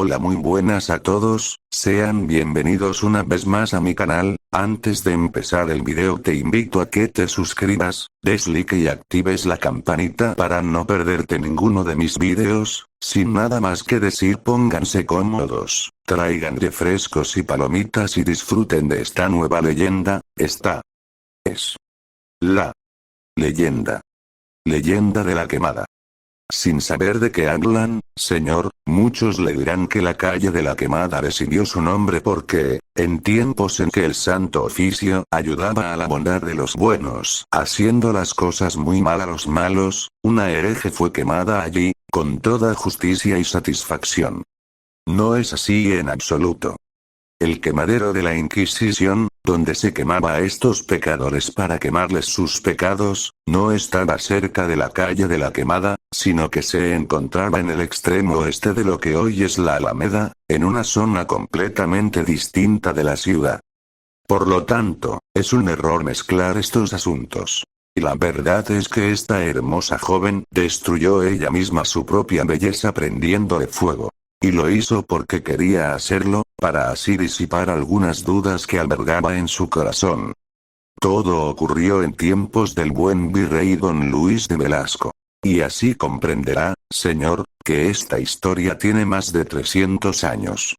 Hola, muy buenas a todos, sean bienvenidos una vez más a mi canal. Antes de empezar el video te invito a que te suscribas, des like y actives la campanita para no perderte ninguno de mis videos. Sin nada más que decir, pónganse cómodos, traigan refrescos y palomitas y disfruten de esta nueva leyenda. Esta es la leyenda de la quemada. Sin saber de qué hablan, señor, muchos le dirán que la calle de la quemada recibió su nombre porque, en tiempos en que el Santo Oficio ayudaba a la bondad de los buenos, haciendo las cosas muy mal a los malos, una hereje fue quemada allí, con toda justicia y satisfacción. No es así en absoluto. El quemadero de la Inquisición, donde se quemaba a estos pecadores para quemarles sus pecados, no estaba cerca de la calle de la Quemada, sino que se encontraba en el extremo oeste de lo que hoy es la Alameda, en una zona completamente distinta de la ciudad. Por lo tanto, es un error mezclar estos asuntos. Y la verdad es que esta hermosa joven destruyó ella misma su propia belleza prendiéndole fuego. Y lo hizo porque quería hacerlo, para así disipar algunas dudas que albergaba en su corazón. Todo ocurrió en tiempos del buen virrey don Luis de Velasco. Y así comprenderá, señor, que esta historia tiene más de 300 años.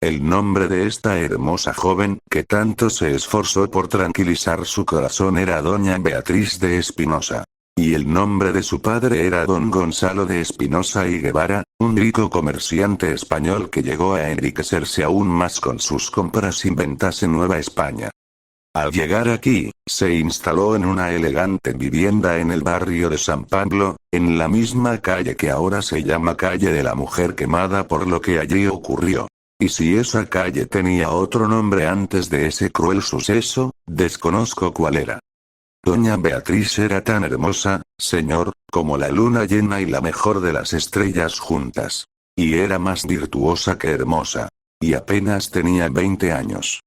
El nombre de esta hermosa joven, que tanto se esforzó por tranquilizar su corazón, era doña Beatriz de Espinosa. Y el nombre de su padre era don Gonzalo de Espinosa y Guevara, un rico comerciante español que llegó a enriquecerse aún más con sus compras y ventas en Nueva España. Al llegar aquí, se instaló en una elegante vivienda en el barrio de San Pablo, en la misma calle que ahora se llama calle de la Mujer Quemada por lo que allí ocurrió. Y si esa calle tenía otro nombre antes de ese cruel suceso, desconozco cuál era. Doña Beatriz era tan hermosa, señor, como la luna llena y la mejor de las estrellas juntas. Y era más virtuosa que hermosa. Y apenas tenía 20 años.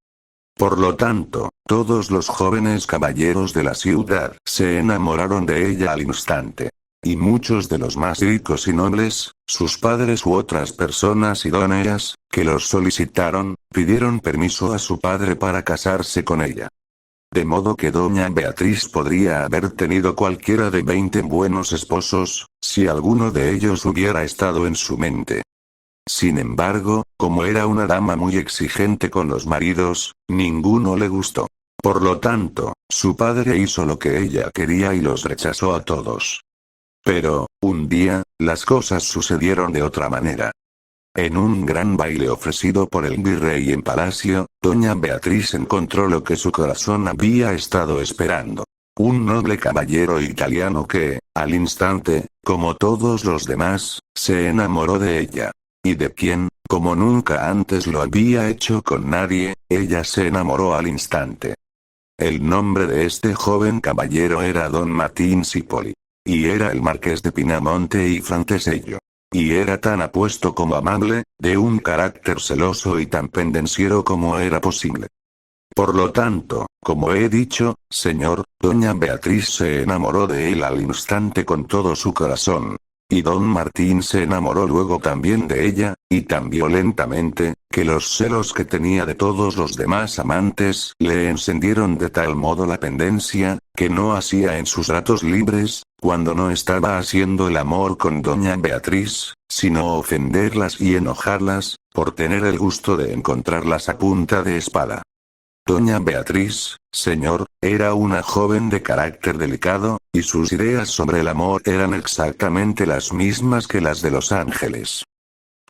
Por lo tanto, todos los jóvenes caballeros de la ciudad se enamoraron de ella al instante. Y muchos de los más ricos y nobles, sus padres u otras personas idóneas, que los solicitaron, pidieron permiso a su padre para casarse con ella. De modo que doña Beatriz podría haber tenido cualquiera de 20 buenos esposos, si alguno de ellos hubiera estado en su mente. Sin embargo, como era una dama muy exigente con los maridos, ninguno le gustó. Por lo tanto, su padre hizo lo que ella quería y los rechazó a todos. Pero, un día, las cosas sucedieron de otra manera. En un gran baile ofrecido por el virrey en palacio, doña Beatriz encontró lo que su corazón había estado esperando. Un noble caballero italiano que, al instante, como todos los demás, se enamoró de ella. Y de quien, como nunca antes lo había hecho con nadie, ella se enamoró al instante. El nombre de este joven caballero era don Martín Cipolli. Y era el marqués de Pinamonte y Frantesello. Y era tan apuesto como amable, de un carácter celoso y tan pendenciero como era posible. Por lo tanto, como he dicho, señor, doña Beatriz se enamoró de él al instante con todo su corazón. Y don Martín se enamoró luego también de ella, y tan violentamente, que los celos que tenía de todos los demás amantes le encendieron de tal modo la pendencia, que no hacía en sus ratos libres, cuando no estaba haciendo el amor con doña Beatriz, sino ofenderlas y enojarlas, por tener el gusto de encontrarlas a punta de espada. Doña Beatriz, señor, era una joven de carácter delicado, y sus ideas sobre el amor eran exactamente las mismas que las de los ángeles.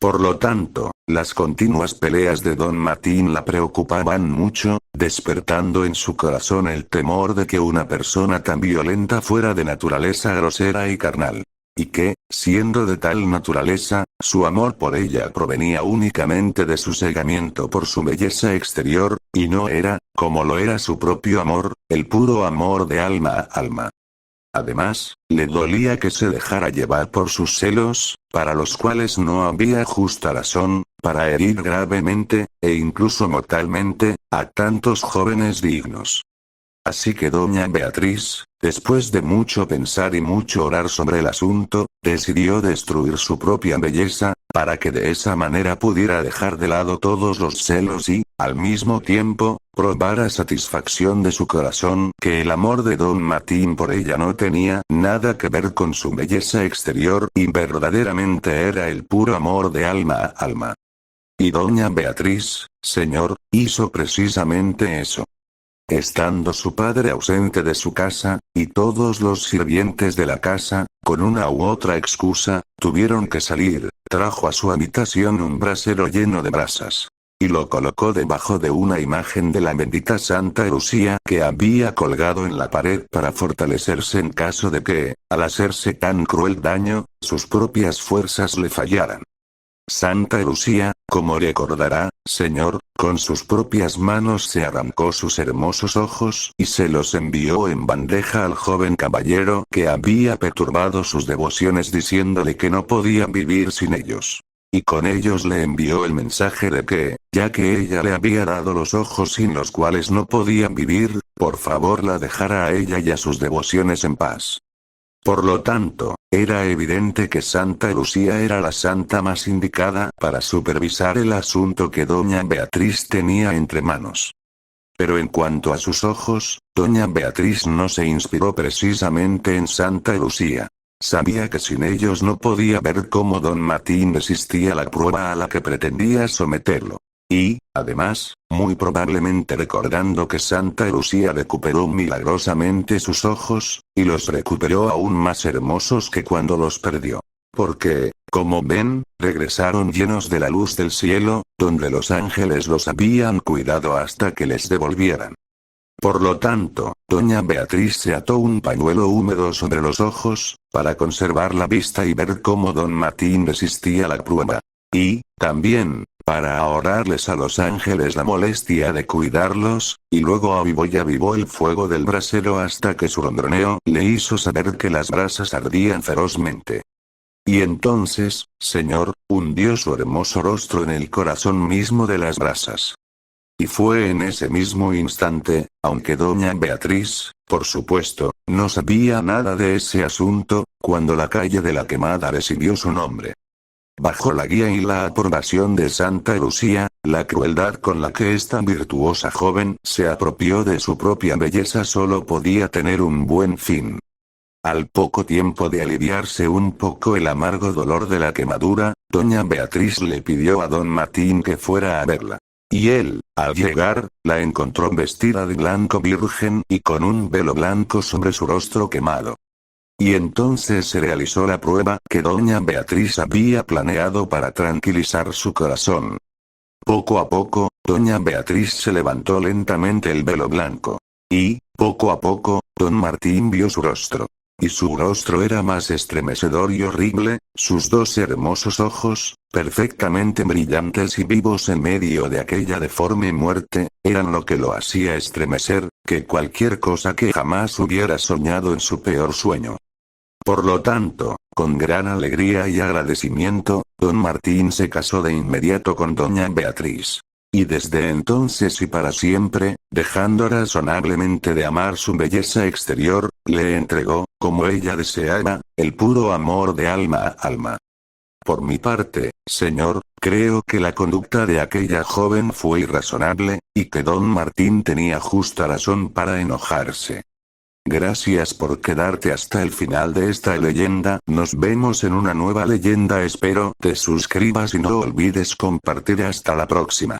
Por lo tanto, las continuas peleas de don Martín la preocupaban mucho, despertando en su corazón el temor de que una persona tan violenta fuera de naturaleza grosera y carnal. Y que, siendo de tal naturaleza, su amor por ella provenía únicamente de su cegamiento por su belleza exterior, y no era, como lo era su propio amor, el puro amor de alma a alma. Además, le dolía que se dejara llevar por sus celos, para los cuales no había justa razón, para herir gravemente, e incluso mortalmente, a tantos jóvenes dignos. Así que doña Beatriz, después de mucho pensar y mucho orar sobre el asunto, decidió destruir su propia belleza, para que de esa manera pudiera dejar de lado todos los celos y, al mismo tiempo, probara satisfacción de su corazón que el amor de don Martín por ella no tenía nada que ver con su belleza exterior y verdaderamente era el puro amor de alma a alma. Y doña Beatriz, señor, hizo precisamente eso. Estando su padre ausente de su casa, y todos los sirvientes de la casa, con una u otra excusa, tuvieron que salir, trajo a su habitación un brasero lleno de brasas. Y lo colocó debajo de una imagen de la bendita Santa Lucía que había colgado en la pared para fortalecerse en caso de que, al hacerse tan cruel daño, sus propias fuerzas le fallaran. Santa Lucía, como recordará, señor, con sus propias manos se arrancó sus hermosos ojos y se los envió en bandeja al joven caballero que había perturbado sus devociones diciéndole que no podía vivir sin ellos. Y con ellos le envió el mensaje de que, ya que ella le había dado los ojos sin los cuales no podía vivir, por favor la dejara a ella y a sus devociones en paz. Por lo tanto, era evidente que Santa Lucía era la santa más indicada para supervisar el asunto que doña Beatriz tenía entre manos. Pero en cuanto a sus ojos, doña Beatriz no se inspiró precisamente en Santa Lucía. Sabía que sin ellos no podía ver cómo don Martín resistía la prueba a la que pretendía someterlo. Y, además, muy probablemente recordando que Santa Lucía recuperó milagrosamente sus ojos, y los recuperó aún más hermosos que cuando los perdió. Porque, como ven, regresaron llenos de la luz del cielo, donde los ángeles los habían cuidado hasta que les devolvieran. Por lo tanto, doña Beatriz se ató un pañuelo húmedo sobre los ojos, para conservar la vista y ver cómo don Martín resistía la prueba. Y, también, para ahorrarles a los ángeles la molestia de cuidarlos, y luego avivó el fuego del brasero hasta que su ronroneo le hizo saber que las brasas ardían ferozmente. Y entonces, señor, hundió su hermoso rostro en el corazón mismo de las brasas. Y fue en ese mismo instante, aunque doña Beatriz, por supuesto, no sabía nada de ese asunto, cuando la calle de la Quemada recibió su nombre. Bajo la guía y la aprobación de Santa Lucía, la crueldad con la que esta virtuosa joven se apropió de su propia belleza solo podía tener un buen fin. Al poco tiempo de aliviarse un poco el amargo dolor de la quemadura, doña Beatriz le pidió a don Martín que fuera a verla. Y él, al llegar, la encontró vestida de blanco virgen y con un velo blanco sobre su rostro quemado. Y entonces se realizó la prueba que doña Beatriz había planeado para tranquilizar su corazón. Poco a poco, doña Beatriz se levantó lentamente el velo blanco. Y, poco a poco, don Martín vio su rostro. Y su rostro era más estremecedor y horrible, sus dos hermosos ojos, perfectamente brillantes y vivos en medio de aquella deforme muerte, eran lo que lo hacía estremecer, que cualquier cosa que jamás hubiera soñado en su peor sueño. Por lo tanto, con gran alegría y agradecimiento, don Martín se casó de inmediato con doña Beatriz. Y desde entonces y para siempre, dejando razonablemente de amar su belleza exterior, le entregó, como ella deseaba, el puro amor de alma a alma. Por mi parte, señor, creo que la conducta de aquella joven fue irrazonable, y que don Martín tenía justa razón para enojarse. Gracias por quedarte hasta el final de esta leyenda. Nos vemos en una nueva leyenda. Espero te suscribas y no olvides compartir. Hasta la próxima.